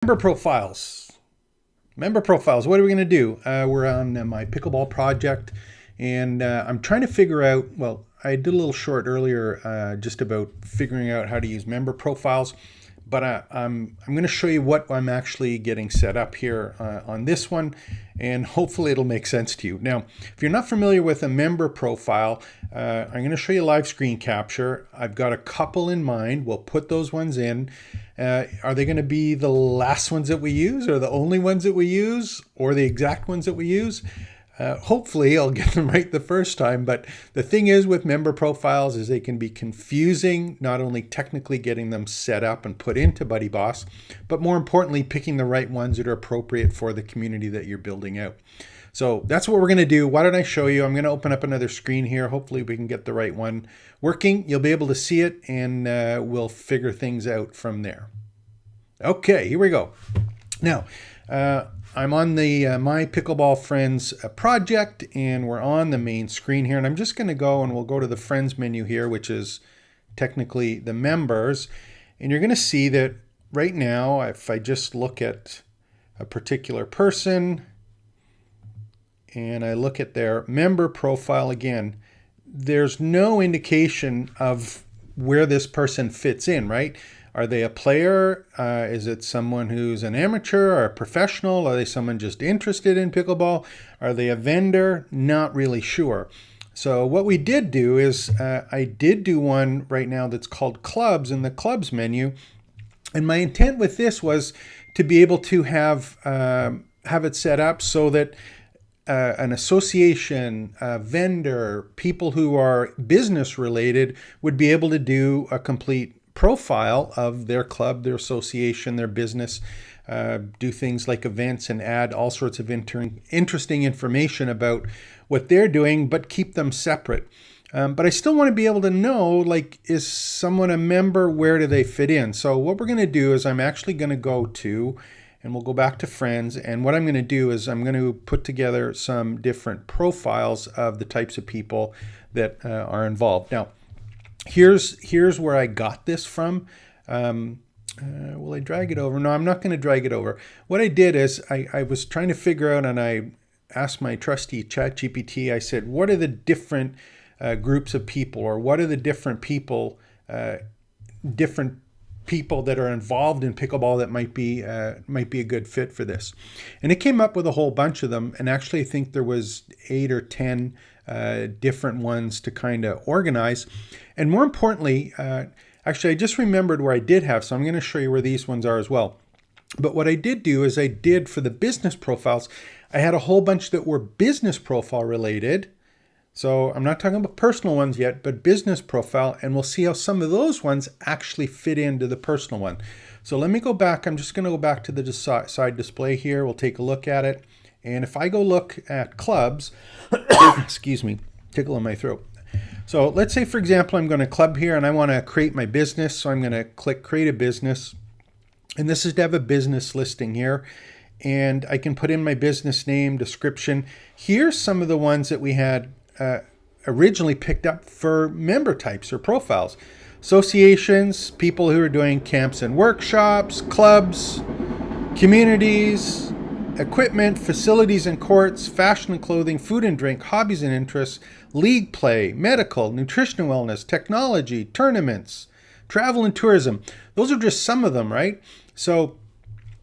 Member profiles. Member profiles. What are we going to do? We're on my pickleball project, and I'm trying to figure out. Well, I did a little short earlier just about figuring out how to use member profiles, but I'm going to show you what I'm actually getting set up here on this one, and hopefully it'll make sense to you. Now, if you're not familiar with a member profile, I'm going to show you live screen capture. I've got a couple in mind. We'll put those ones in. Are they going to be the last ones that we use, or the only ones that we use, or the exact ones that we use? Hopefully I'll get them right the first time, but the thing is with member profiles is they can be confusing, not only technically getting them set up and put into Buddyboss, but more importantly, picking the right ones that are appropriate for the community that you're building out. So that's what we're going to do. Why don't I show you? I'm going to open up another screen here. Hopefully we can get the right one working. You'll be able to see it, and we'll figure things out from there. Okay, here we go. Now, I'm on the My Pickleball Friends project, and we're on the main screen here. And I'm just going to go, and we'll go to the Friends menu here, which is technically the members. And you're going to see that right now, if I just look at a particular person, and I look at their member profile again, there's no indication of where this person fits in, right? Are they a player? Is it someone who's an amateur or a professional? Are they someone just interested in pickleball? Are they a vendor? Not really sure. So what we did do is I did do one right now that's called clubs in the clubs menu. And my intent with this was to be able to have it set up so that an association, a vendor, people who are business related would be able to do a complete profile of their club, their association, their business, do things like events and add all sorts of interesting information about what they're doing, but keep them separate. But I still want to be able to know, like, is someone a member? Where do they fit in? So what we're going to do is I'm actually going to go to, and we'll go back to friends. And what I'm going to do is I'm going to put together some different profiles of the types of people that are involved. Now, here's where I got this from. Will I drag it over? No, I'm not going to drag it over. What I did is I was trying to figure out, and I asked my trusty ChatGPT, I said, what are the different groups of people, or what are the different people that are involved in pickleball that might be a good fit for this. And it came up with a whole bunch of them. And actually, I think there was 8 or 10 different ones to kind of organize. And more importantly, actually, I just remembered where I did have, so I'm going to show you where these ones are as well. But what I did do is I did, for the business profiles, I had a whole bunch that were business profile related. So I'm not talking about personal ones yet, but business profile, and we'll see how some of those ones actually fit into the personal one. So let me go back. I'm just going to go back to the side display here. We'll take a look at it. And if I go look at clubs, excuse me, tickle in my throat. So let's say, for example, I'm going to club here and I want to create my business. So I'm going to click create a business. And this is to have a business listing here. And I can put in my business name, description. Here's some of the ones that we had originally picked up for member types or profiles. Associations, people who are doing camps and workshops, clubs, communities, equipment, facilities and courts, fashion and clothing, food and drink, hobbies and interests, league play, medical, nutrition and wellness, technology, tournaments, travel and tourism. Those are just some of them, right? So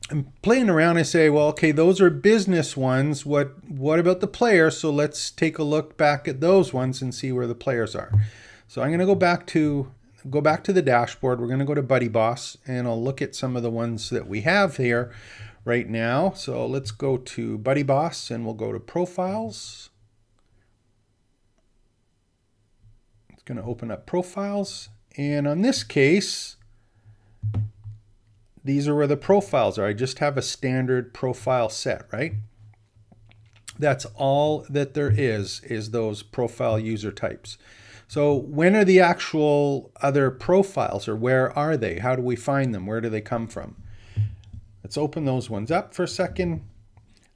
I'm playing around. I say, well, okay, those are business ones. What about the players? So let's take a look back at those ones and see where the players are. So I'm going to go back to the dashboard. We're going to go to Buddyboss, and I'll look at some of the ones that we have here right now. So let's go to Buddyboss, and we'll go to profiles. It's going to open up profiles, and on this case, these are where the profiles are. I just have a standard profile set, right? That's all that there is those profile user types. So when are the actual other profiles, or where are they? How do we find them? Where do they come from? Let's open those ones up for a second.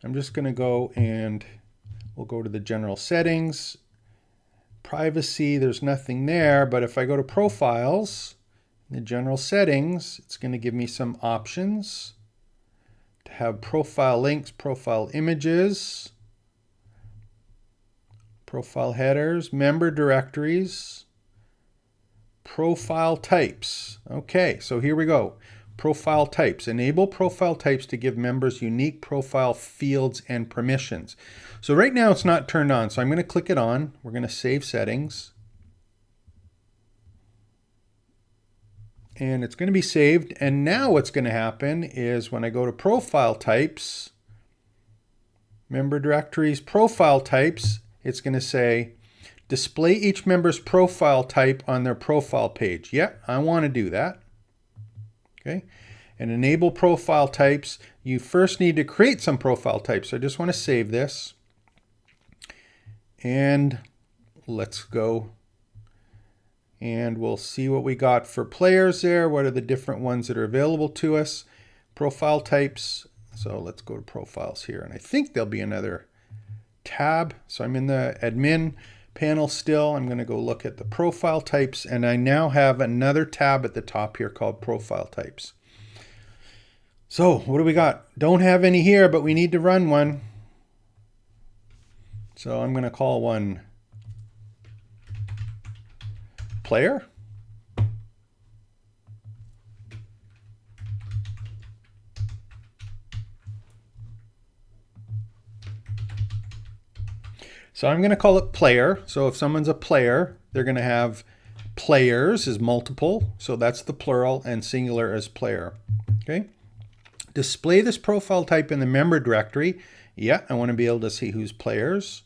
I'm just going to go, and we'll go to the general settings. Privacy, there's nothing there, but if I go to profiles, in the general settings, it's going to give me some options. have profile links, profile images, profile headers, member directories, profile types. Okay, so here we go. Profile types. Enable profile types to give members unique profile fields and permissions. So right now it's not turned on, so I'm going to click it on. We're going to save settings. And it's going to be saved. And now what's going to happen is when I go to profile types, member directories, profile types, it's going to say display each member's profile type on their profile page. Yeah, I want to do that. Okay, and enable profile types. You first need to create some profile types. So I just want to save this. And let's go. And we'll see what we got for players there. What are the different ones that are available to us? Profile types. So let's go to profiles here. And I think there'll be another tab. So I'm in the admin panel still. I'm going to go look at the profile types, and I now have another tab at the top here called profile types. So what do we got? Don't have any here, but we need to run one. So I'm going to call one player. So I'm going to call it player. So if someone's a player, they're going to have players is multiple. So that's the plural, and singular as player. Okay. Display this profile type in the member directory. Yeah, I want to be able to see who's players.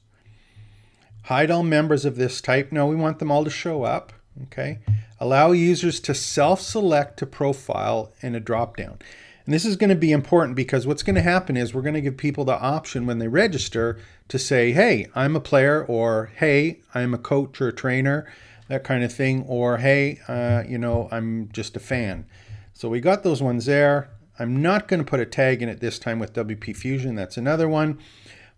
Hide all members of this type. No, we want them all to show up. Okay. Allow users to self-select to profile in a drop-down. And this is going to be important because what's going to happen is we're going to give people the option when they register to say, hey, I'm a player, or hey, I'm a coach or a trainer, that kind of thing, or hey, I'm just a fan. So we got those ones there. I'm not going to put a tag in it this time with WP Fusion. That's another one.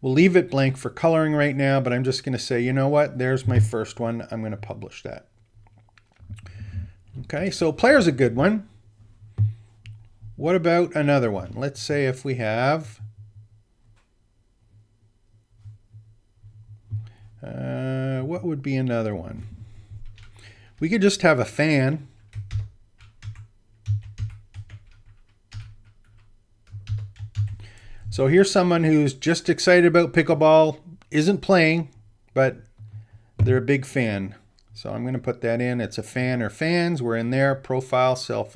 We'll leave it blank for coloring right now, but I'm just going to say, you know what? There's my first one. I'm going to publish that. Okay, so player's a good one. What about another one? Let's say if we have what would be another one? We could just have a fan. So here's someone who's just excited about pickleball, isn't playing, but they're a big fan. So I'm going to put that in. It's a fan or fans. We're in there. Profile, self.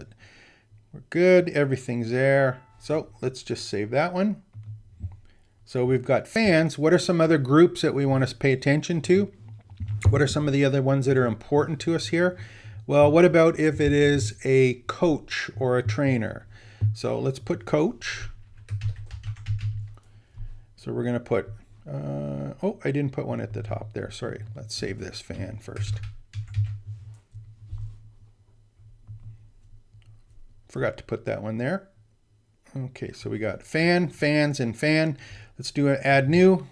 We're good. Everything's there. So let's just save that one. So we've got fans. What are some other groups that we want to pay attention to? What are some of the other ones that are important to us here? Well, what about if it is a coach or a trainer? So let's put coach. So we're going to put, oh, I didn't put one at the top there. Sorry. Let's save this fan first. Forgot to put that one there. Okay, so we got fan, fans, and fan. Let's do an add new.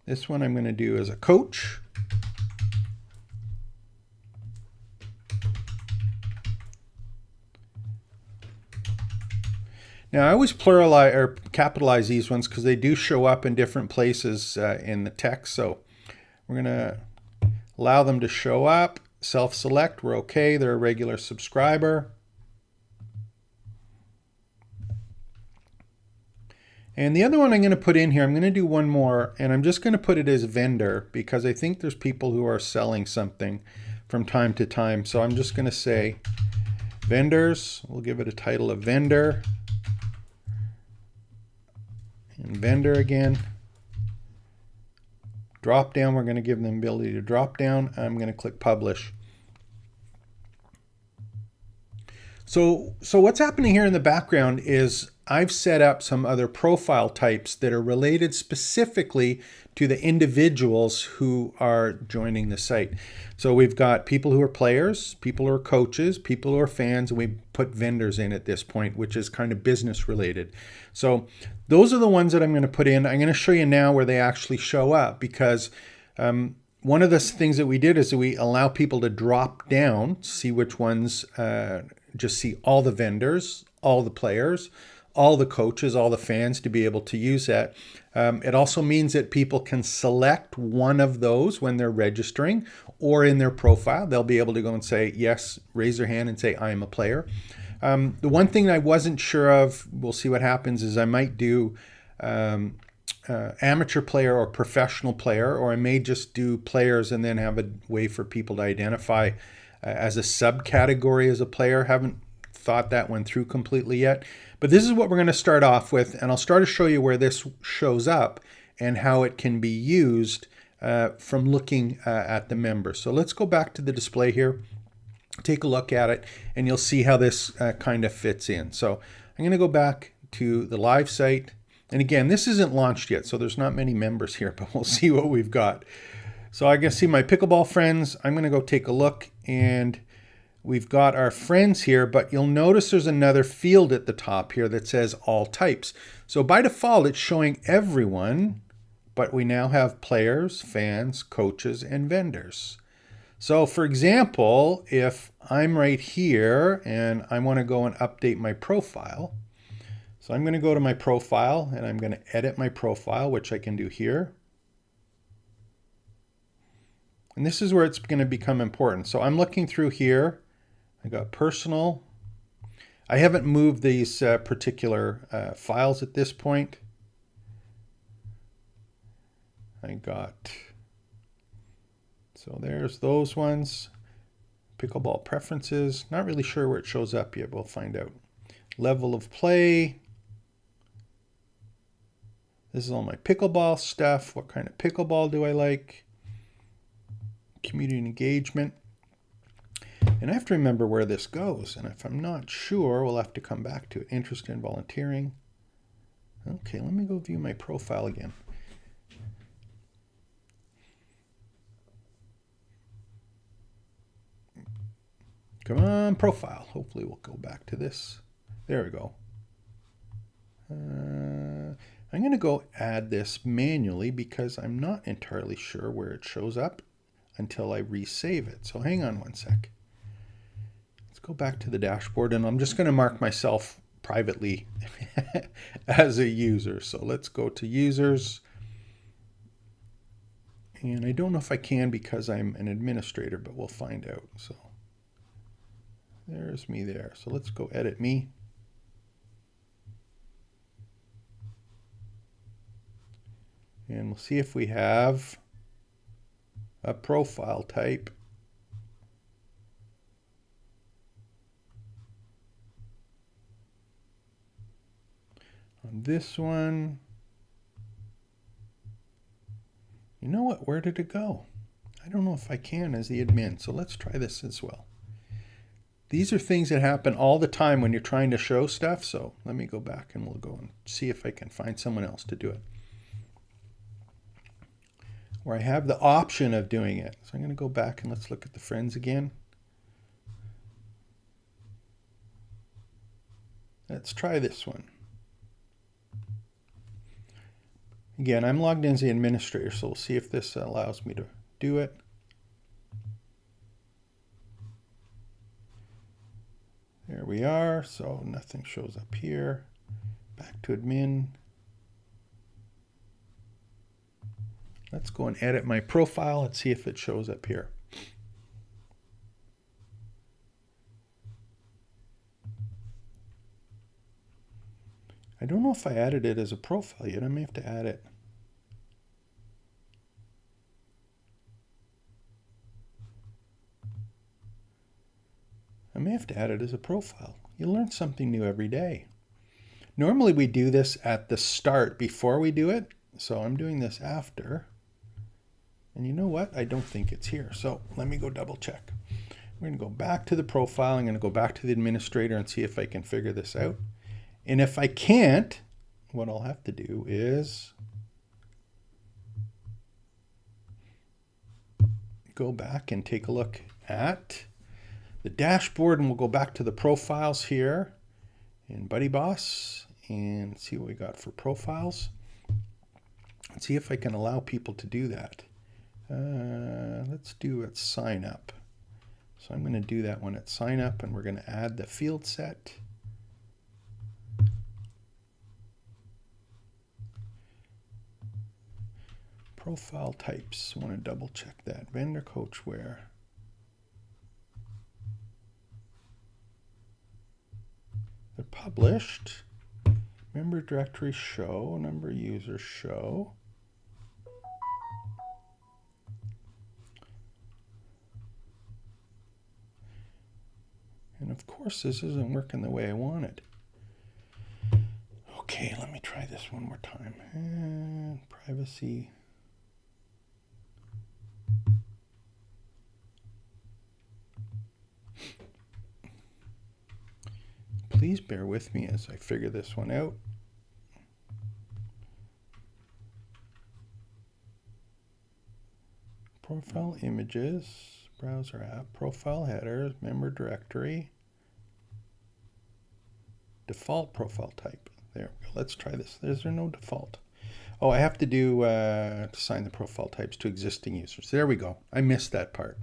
This one I'm going to do as a coach. Now I always pluralize or capitalize these ones because they do show up in different places in the text. So we're going to allow them to show up. Self-select, we're okay. They're a regular subscriber. And the other one I'm going to put in here, I'm going to do one more, and I'm just going to put it as vendor because I think there's people who are selling something from time to time. So I'm just going to say vendors. We'll give it a title of vendor. And vendor again. Drop down, we're going to give them the ability to drop down. I'm going to click publish. So what's happening here in the background is I've set up some other profile types that are related specifically to the individuals who are joining the site. So we've got people who are players, people who are coaches, people who are fans, and we put vendors in at this point, which is kind of business related. So those are the ones that I'm going to put in. I'm going to show you now where they actually show up because one of the things that we did is that we allow people to drop down, see which ones, just see all the vendors, all the players, all the coaches, all the fans to be able to use that. It also means that people can select one of those when they're registering or in their profile. They'll be able to go and say, yes, raise their hand and say, I am a player. The one thing I wasn't sure of, we'll see what happens, is I might do amateur player or professional player, or I may just do players and then have a way for people to identify as a subcategory as a player. Haven't thought that one through completely yet. But this is what we're going to start off with, and I'll start to show you where this shows up and how it can be used from looking at the members. So let's go back to the display here, take a look at it, and you'll see how this kind of fits in. So I'm going to go back to the live site. And again, this isn't launched yet, so there's not many members here, but we'll see what we've got. So I can see my pickleball friends. I'm going to go take a look, and we've got our friends here, but you'll notice there's another field at the top here that says all types. So by default, it's showing everyone, but we now have players, fans, coaches, and vendors. So for example, if I'm right here and I want to go and update my profile, so I'm going to go to my profile and I'm going to edit my profile, which I can do here. And this is where it's going to become important. So I'm looking through here. I got personal. I haven't moved these particular files at this point. I got, so there's those ones. Pickleball preferences. Not really sure where it shows up yet. We'll find out. Level of play. This is all my pickleball stuff. What kind of pickleball do I like? Community engagement. And I have to remember where this goes. And if I'm not sure, we'll have to come back to it. Interest in volunteering. Okay, let me go view my profile again. Come on, profile. Hopefully we'll go back to this. There we go. I'm going to go add this manually because I'm not entirely sure where it shows up until I resave it. So hang on one sec. Let's go back to the dashboard, and I'm just going to mark myself privately as a user. So let's go to users. And I don't know if I can because I'm an administrator, but we'll find out. So there's me there. So let's go edit me. And we'll see if we have a profile type. On this one, you know what? Where did it go? I don't know if I can as the admin. So let's try this as well. These are things that happen all the time when you're trying to show stuff. So let me go back and we'll go and see if I can find someone else to do it, where I have the option of doing it. So I'm going to go back and let's look at the friends again. Let's try this one. Again, I'm logged in as the administrator, so we'll see if this allows me to do it. There we are. So nothing shows up here. Back to admin. Let's go and edit my profile. Let's see if it shows up here. I don't know if I added it as a profile yet. I may have to add it. I may have to add it as a profile. You learn something new every day. Normally we do this at the start before we do it. So I'm doing this after. And you know what? I don't think it's here. So let me go double check. We're going to go back to the profile. I'm going to go back to the administrator and see if I can figure this out. And if I can't, what I'll have to do is go back and take a look at the dashboard, and we'll go back to the profiles here in Buddyboss and see what we got for profiles. Let's see if I can allow people to do that. Let's do it sign up. So I'm going to do that one at sign up, and we're going to add the field set. Profile types, I want to double check that. Vendor coach where? They're published. Member directory show, number users show. And of course this isn't working the way I wanted. Okay, let me try this one more time. And privacy. Please bear with me as I figure this one out. Profile images, browser app, profile headers, member directory, default profile type. There we go. Let's try this. Is there no default? Oh, I have to do assign the profile types to existing users. There we go. I missed that part.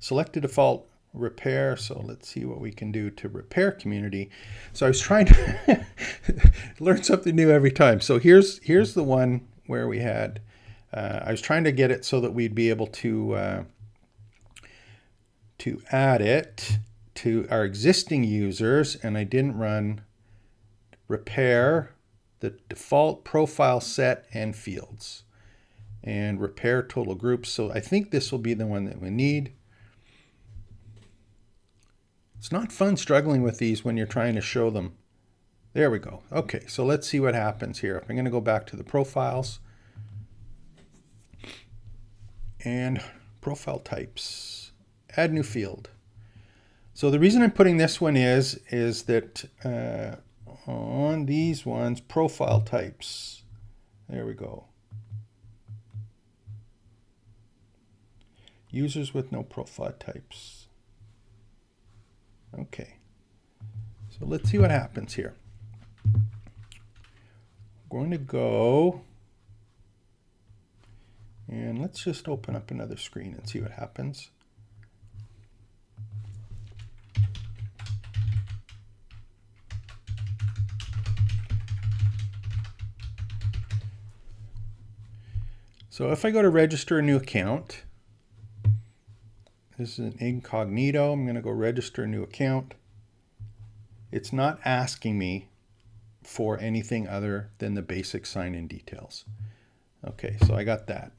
Select a default. Repair. So let's see what we can do to repair community. So I was trying to learn something new every time. So here's the one where we had I was trying to get it so that we'd be able to add it to our existing users, and I didn't run repair the default profile set and fields and repair total groups. So I think this will be the one that we need. It's not fun struggling with these when you're trying to show them. There we go. Okay, so let's see what happens here. I'm going to go back to the profiles and profile types. Add new field. So the reason I'm putting this one is that on these ones, profile types. There we go. Users with no profile types. Okay, so let's see what happens here. I'm going to go and let's just open up another screen and see what happens. So if I go to register a new account, this is an incognito. I'm going to go register a new account. It's not asking me for anything other than the basic sign-in details. Okay, so I got that.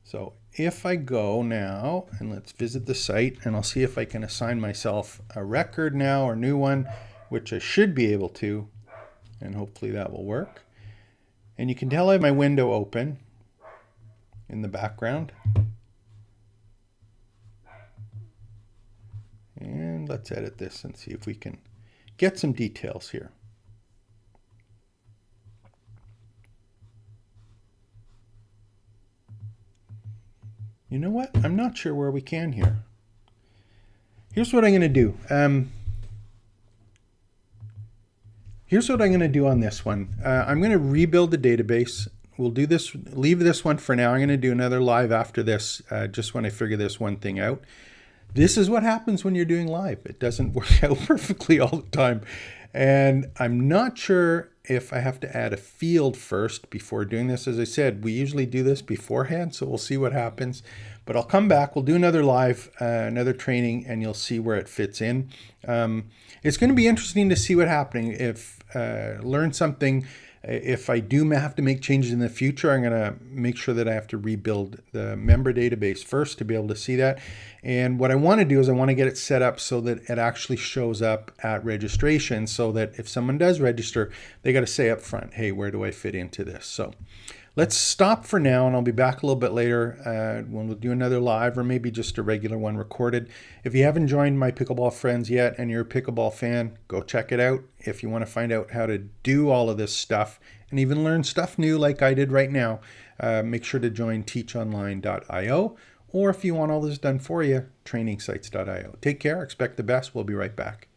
So if I go now, and let's visit the site, and I'll see if I can assign myself a record now or new one, which I should be able to, and hopefully that will work. And you can tell I have my window open in the background. And let's edit this and see if we can get some details here. You know what? I'm not sure where we can here. Here's what I'm going to do. Here's what I'm going to do on this one. I'm going to rebuild the database. We'll do this, leave this one for now. I'm going to do another live after this, just when I figure this one thing out. This is what happens when you're doing live. It doesn't work out perfectly all the time. And I'm not sure if I have to add a field first before doing this. As I said, we usually do this beforehand, so we'll see what happens. But I'll come back, we'll do another live, another training, and you'll see where it fits in. It's going to be interesting to see what's happening. If learn something. If I do have to make changes in the future, I'm going to make sure that I have to rebuild the member database first to be able to see that. And what I want to do is I want to get it set up so that it actually shows up at registration, so that if someone does register, they got to say up front, hey, where do I fit into this? So let's stop for now, and I'll be back a little bit later when we'll do another live, or maybe just a regular one recorded. If you haven't joined my Pickleball friends yet and you're a Pickleball fan, go check it out. If you want to find out how to do all of this stuff and even learn stuff new like I did right now, make sure to join teachonline.io, or if you want all this done for you, trainingsites.io. Take care, expect the best. We'll be right back.